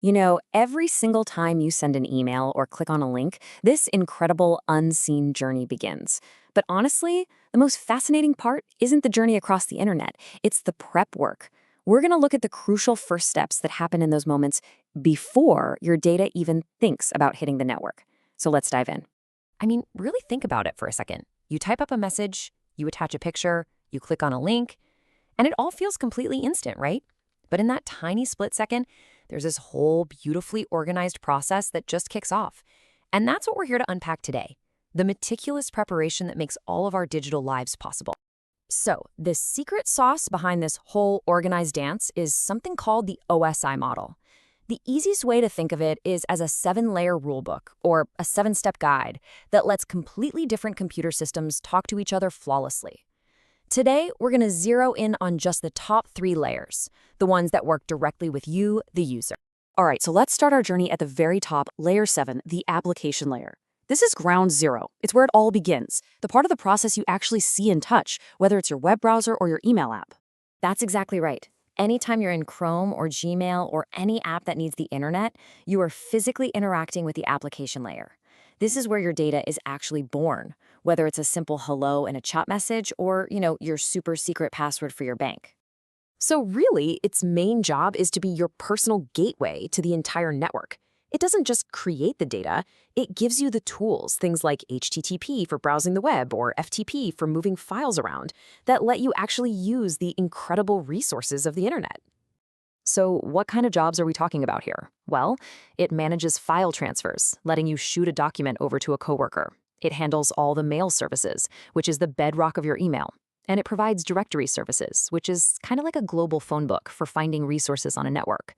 Every single time you send an email or click on a link, this incredible unseen journey begins. But honestly, the most fascinating part isn't the journey across the internet, it's the prep work. We're going to look at the crucial first steps that happen in those moments before your data even thinks about hitting the network. So let's dive in. I mean, really think about it for a second. You type up a message, you attach a picture, you click on a link, and it all feels completely instant, right? But in that tiny split second, there's this whole beautifully organized process that just kicks off. And that's what we're here to unpack today, the meticulous preparation that makes all of our digital lives possible. So, the secret sauce behind this whole organized dance is something called the OSI model. The easiest way to think of it is as a 7-layer rulebook or a 7-step guide that lets completely different computer systems talk to each other flawlessly. Today, we're going to zero in on just the top 3 layers, the ones that work directly with you, the user. All right, so let's start our journey at the very top, layer 7, the application layer. This is ground zero. It's where it all begins, the part of the process you actually see and touch, whether it's your web browser or your email app. That's exactly right. Anytime you're in Chrome or Gmail or any app that needs the internet, you are physically interacting with the application layer. This is where your data is actually born, whether it's a simple hello in a chat message or, your super secret password for your bank. So really, its main job is to be your personal gateway to the entire network. It doesn't just create the data, it gives you the tools, things like HTTP for browsing the web or FTP for moving files around, that let you actually use the incredible resources of the internet. So what kind of jobs are we talking about here? Well, it manages file transfers, letting you shoot a document over to a coworker. It handles all the mail services, which is the bedrock of your email. And it provides directory services, which is kind of like a global phone book for finding resources on a network.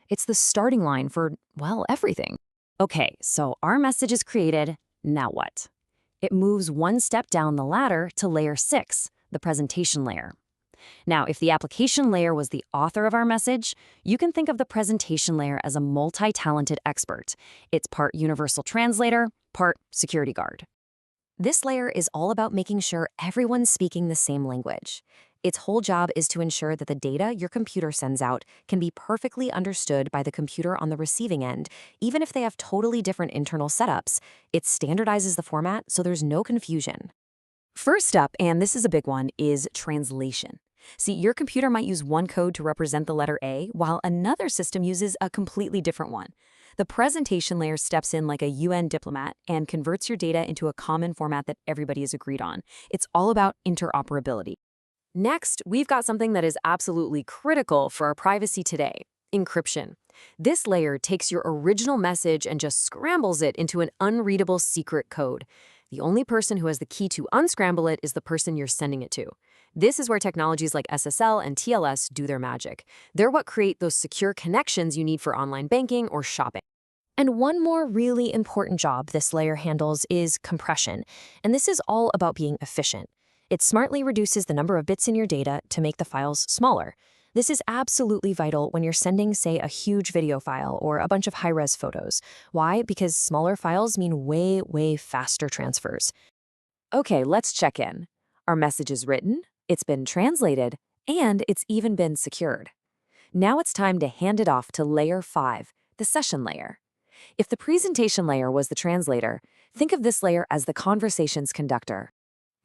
It's the starting line for, well, everything. Okay, so our message is created. Now what? It moves one step down the ladder to layer 6, the presentation layer. Now, if the application layer was the author of our message, you can think of the presentation layer as a multi-talented expert. It's part universal translator, part security guard. This layer is all about making sure everyone's speaking the same language. Its whole job is to ensure that the data your computer sends out can be perfectly understood by the computer on the receiving end, even if they have totally different internal setups. It standardizes the format so there's no confusion. First up, and this is a big one, is translation. See, your computer might use one code to represent the letter A, while another system uses a completely different one. The presentation layer steps in like a UN diplomat and converts your data into a common format that everybody has agreed on. It's all about interoperability. Next, we've got something that is absolutely critical for our privacy today: encryption. This layer takes your original message and just scrambles it into an unreadable secret code. The only person who has the key to unscramble it is the person you're sending it to. This is where technologies like SSL and TLS do their magic. They're what create those secure connections you need for online banking or shopping. And one more really important job this layer handles is compression. And this is all about being efficient. It smartly reduces the number of bits in your data to make the files smaller. This is absolutely vital when you're sending, say, a huge video file or a bunch of high-res photos. Why? Because smaller files mean way, way faster transfers. Okay, let's check in. Our message is written, it's been translated, and it's even been secured. Now it's time to hand it off to layer 5, the session layer. If the presentation layer was the translator, think of this layer as the conversation's conductor.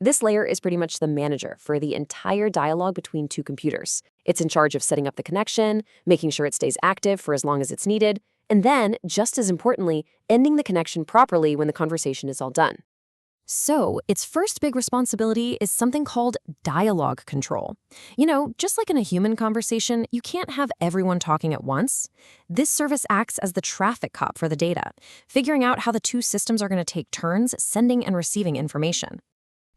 This layer is pretty much the manager for the entire dialogue between two computers. It's in charge of setting up the connection, making sure it stays active for as long as it's needed, and then, just as importantly, ending the connection properly when the conversation is all done. So, its first big responsibility is something called dialogue control. Just like in a human conversation, you can't have everyone talking at once. This service acts as the traffic cop for the data, figuring out how the two systems are going to take turns sending and receiving information.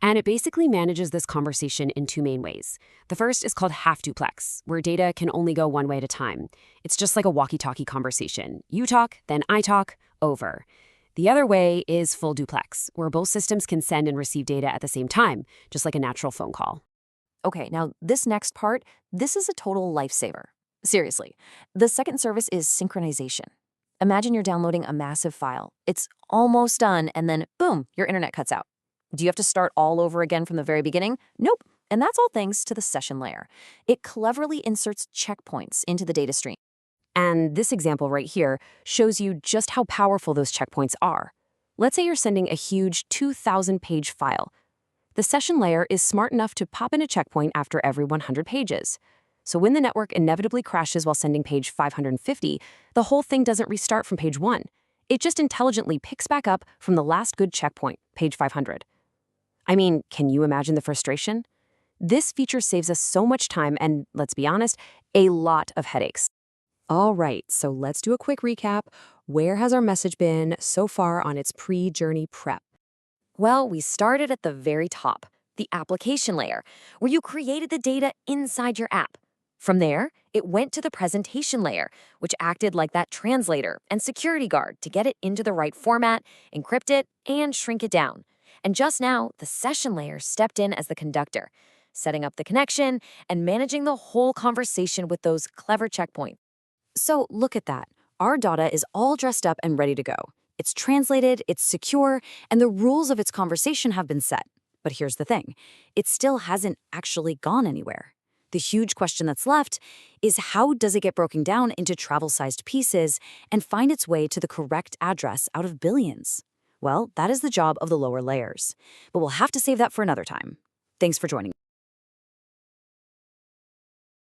And it basically manages this conversation in 2 main ways. The first is called half duplex, where data can only go one way at a time. It's just like a walkie-talkie conversation. You talk, then I talk, over. The other way is full duplex, where both systems can send and receive data at the same time, just like a natural phone call. Okay, now this next part, this is a total lifesaver. Seriously, the second service is synchronization. Imagine you're downloading a massive file. It's almost done, and then boom, your internet cuts out. Do you have to start all over again from the very beginning? Nope. And that's all thanks to the session layer. It cleverly inserts checkpoints into the data stream. And this example right here shows you just how powerful those checkpoints are. Let's say you're sending a huge 2,000-page file. The session layer is smart enough to pop in a checkpoint after every 100 pages. So when the network inevitably crashes while sending page 550, the whole thing doesn't restart from page 1. It just intelligently picks back up from the last good checkpoint, page 500. I mean, can you imagine the frustration? This feature saves us so much time and, let's be honest, a lot of headaches. All right, so let's do a quick recap. Where has our message been so far on its pre-journey prep? Well, we started at the very top, the application layer, where you created the data inside your app. From there, it went to the presentation layer, which acted like that translator and security guard to get it into the right format, encrypt it, and shrink it down. And just now, the session layer stepped in as the conductor, setting up the connection and managing the whole conversation with those clever checkpoints. So look at that. Our data is all dressed up and ready to go. It's translated, it's secure, and the rules of its conversation have been set. But here's the thing. It still hasn't actually gone anywhere. The huge question that's left is, how does it get broken down into travel-sized pieces and find its way to the correct address out of billions? Well, that is the job of the lower layers. But we'll have to save that for another time. Thanks for joining.